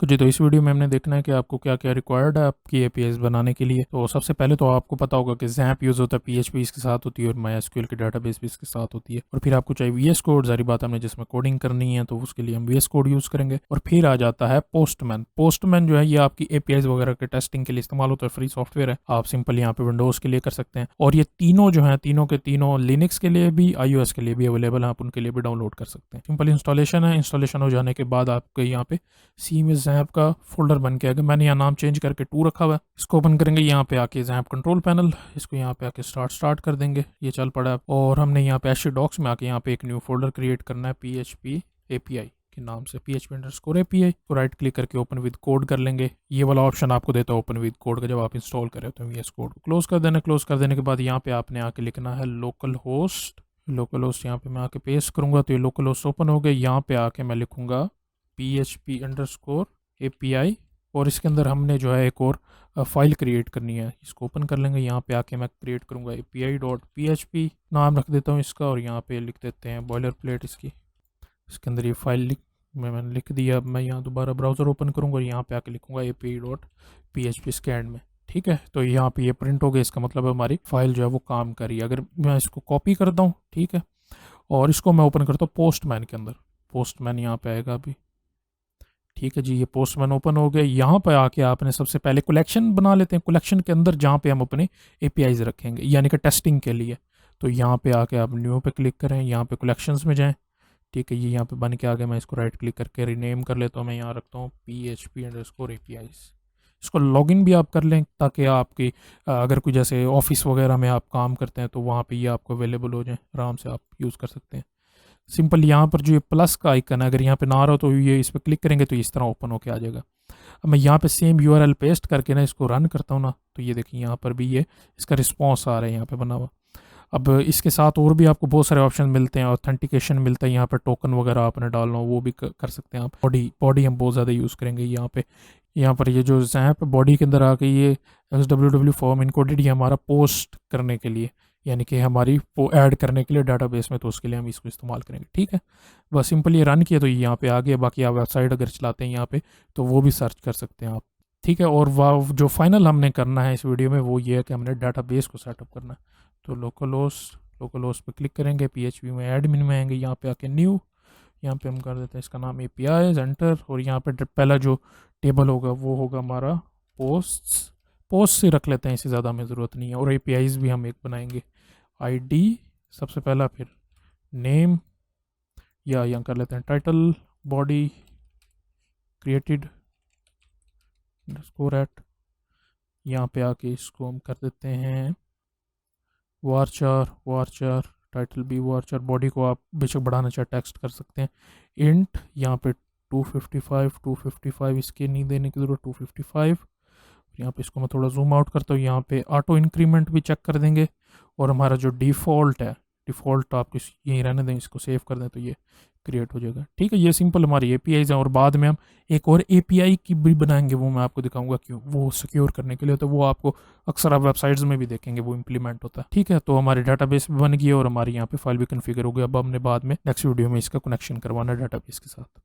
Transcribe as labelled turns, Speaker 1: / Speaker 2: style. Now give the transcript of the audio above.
Speaker 1: जी, तो इस वीडियो में हमने देखना है कि आपको क्या क्या रिक्वायर्ड है आपकी एपीआईज बनाने के लिए। तो सबसे पहले तो आपको पता होगा कि जैम्प यूज़ होता है, पीएचपी इसके साथ होती है और मायस्क्यूएल की डाटाबेस भी इसके साथ होती है। और फिर आपको चाहिए वीएस कोड, सारी बात हमने जिसमें कोडिंग करनी है तो उसके लिए हम वीएस कोड यूज़ करेंगे। और फिर आ जाता है पोस्टमैन। पोस्टमैन जो है ये आपकी एपीआईज वगैरह के टेस्टिंग के लिए इस्तेमाल होता है, फ्री सॉफ्टवेयर है, आप सिंपल यहाँ पे विंडोज़ के लिए कर सकते हैं। और ये तीनों जो है तीनों के तीनों लिनक्स के लिए भी, iOS के लिए भी अवेलेबल है, आप उनके लिए भी डाउनलोड कर सकते हैं। सिंपल इंस्टॉलेशन है। इंस्टॉलेशन हो जाने के बाद आपको यहाँ पे सी में जैम्प का फोल्डर बन के आएगा। मैंने यहाँ नाम चेंज करके 2 रखा हुआ है। इसको ओपन करेंगे, यहाँ पे आके जैम्प कंट्रोल पैनल, इसको यहाँ पे आके स्टार्ट कर देंगे, ये चल पड़ा है। और हमने यहाँ पे एच डॉक्स में आके यहाँ पे एक न्यू फोल्डर क्रिएट करना है PHP API के नाम से, PHP_API को राइट क्लिक करके ओपन विद कोड कर लेंगे। ये वाला ऑप्शन आपको देता है ओपन विद कोड का, जब आप इंस्टॉल कर रहे हो तो VS कोड को क्लोज कर देना। क्लोज कर देने के बाद यहाँ पे आपने आके लिखना है लोकल होस्ट। यहाँ पे मैं आके पेस्ट करूंगा तो ये लोकल होस्ट ओपन हो गया। यहाँ पे आके मैं लिखूंगा PHP_API और इसके अंदर हमने जो है एक और फाइल क्रिएट करनी है, इसको ओपन कर लेंगे। यहाँ पे आके मैं क्रिएट करूँगा API.php, नाम रख देता हूँ इसका, और यहाँ पे लिख देते हैं बॉयलर प्लेट इसकी। इसके अंदर ये फाइल मैंने लिख दिया। अब मैं यहाँ दोबारा ब्राउज़र ओपन करूँगा और यहाँ पे आके लिखूँगा API.php स्कैन में। ठीक है, तो यहाँ पे ये प्रिंट हो गया, इसका मतलब है हमारी फाइल जो है वो काम कर रही है। अगर मैं इसको कॉपी करता हूँ, ठीक है, और इसको मैं ओपन करता हूँ पोस्टमैन के अंदर, पोस्टमैन यहाँ पे आएगा अभी। ठीक है जी, ये पोस्टमैन ओपन हो गया। यहाँ पर आके आपने सबसे पहले कलेक्शन बना लेते हैं। कलेक्शन के अंदर जहाँ पे हम अपने एपीआईज रखेंगे, यानी कि टेस्टिंग के लिए। तो यहाँ पे आके आप न्यू पे क्लिक करें, यहाँ पे कलेक्शंस में जाएं। ठीक है, ये यहाँ पे बन के आ गया। मैं इसको राइट क्लिक करके रीनेम कर लेता हूँ। मैं यहाँ रखता हूँ PHP_APIs। इसको लॉगिन भी आप कर लें ताकि आपकी अगर कोई जैसे ऑफिस वगैरह में आप काम करते हैं तो वहाँ पे ये आपको अवेलेबल हो जाए, आराम से आप यूज़ कर सकते हैं। सिंपल यहाँ पर जो ये प्लस का आइकन है, अगर यहाँ पे ना आ रहा हो तो ये इस पर क्लिक करेंगे तो इस तरह ओपन होके आ जाएगा। अब मैं यहाँ पे सेम URL पेस्ट करके ना इसको रन करता हूँ ना, तो ये देखिए यहाँ पर भी ये इसका रिस्पॉन्स आ रहा है यहाँ पे बना हुआ। अब इसके साथ और भी आपको बहुत सारे ऑप्शन मिलते हैं, ऑथेंटिकेशन मिलता है, यहाँ पर टोकन वगैरह आपने डालना हो वो भी कर सकते हैं आप। बॉडी हम बहुत ज़्यादा यूज़ करेंगे यहाँ पे। यहाँ पर ये जो जैम्प बॉडी के अंदर आके ये XWW फॉर्म इनकोडेड, ये हमारा पोस्ट करने के लिए, यानी कि हमारी वो ऐड करने के लिए डाटाबेस में, तो उसके लिए हम इसको इस्तेमाल करेंगे। ठीक है, बस सिंपल ये रन किया तो ये यहाँ पे आ गया। बाकी आप वेबसाइट अगर चलाते हैं यहाँ पे तो वो भी सर्च कर सकते हैं आप। ठीक है, और वह जो फाइनल हमने करना है इस वीडियो में वो ये है कि हमने डाटाबेस को सेटअप करना है। तो लोकल होस्ट पे क्लिक करेंगे, PHP में एडमिन में आएंगे, यहाँ पे आके न्यू, यहाँ पे हम कर देते हैं इसका नाम API एंटर। और यहाँ पे पहला जो टेबल होगा वो होगा हमारा पोस्ट से रख लेते हैं, इससे ज़्यादा हमें ज़रूरत नहीं है। और APIs भी हम एक बनाएंगे, ID सबसे पहला, फिर नेम, या यहाँ कर लेते हैं टाइटल बॉडी क्रिएटेड _@। यहाँ पे आके इसको हम कर देते हैं वारचार टाइटल भी वारचार। बॉडी को आप बेशक बढ़ाना चाहे टेक्स्ट कर सकते हैं। इंट यहाँ पे 255 इसके नहीं देने की ज़रूरत, 255। यहाँ पे इसको मैं थोड़ा जूम आउट करता हूँ। यहाँ पे ऑटो इंक्रीमेंट भी चेक कर देंगे। और हमारा जो डिफ़ॉल्ट है, डिफ़ॉल्ट आप यहीं रहने दें, इसको सेव कर दें तो ये क्रिएट हो जाएगा। ठीक है, ये सिंपल हमारी APIs हैं। और बाद में हम एक और API की भी बनाएंगे, वो मैं आपको दिखाऊंगा क्यों, वो सिक्योर करने के लिए। तो वो आपको अक्सर आप वेबसाइट्स में भी देखेंगे वो इंप्लीमेंट होता है। ठीक है, तो हमारी डाटाबेस भी बन गई है और हमारी यहाँ पे फाइल भी कन्फिगर हो गई। अब हमने बाद में नेक्स्ट वीडियो में इसका कनेक्शन करवाना है डाटाबेस के साथ।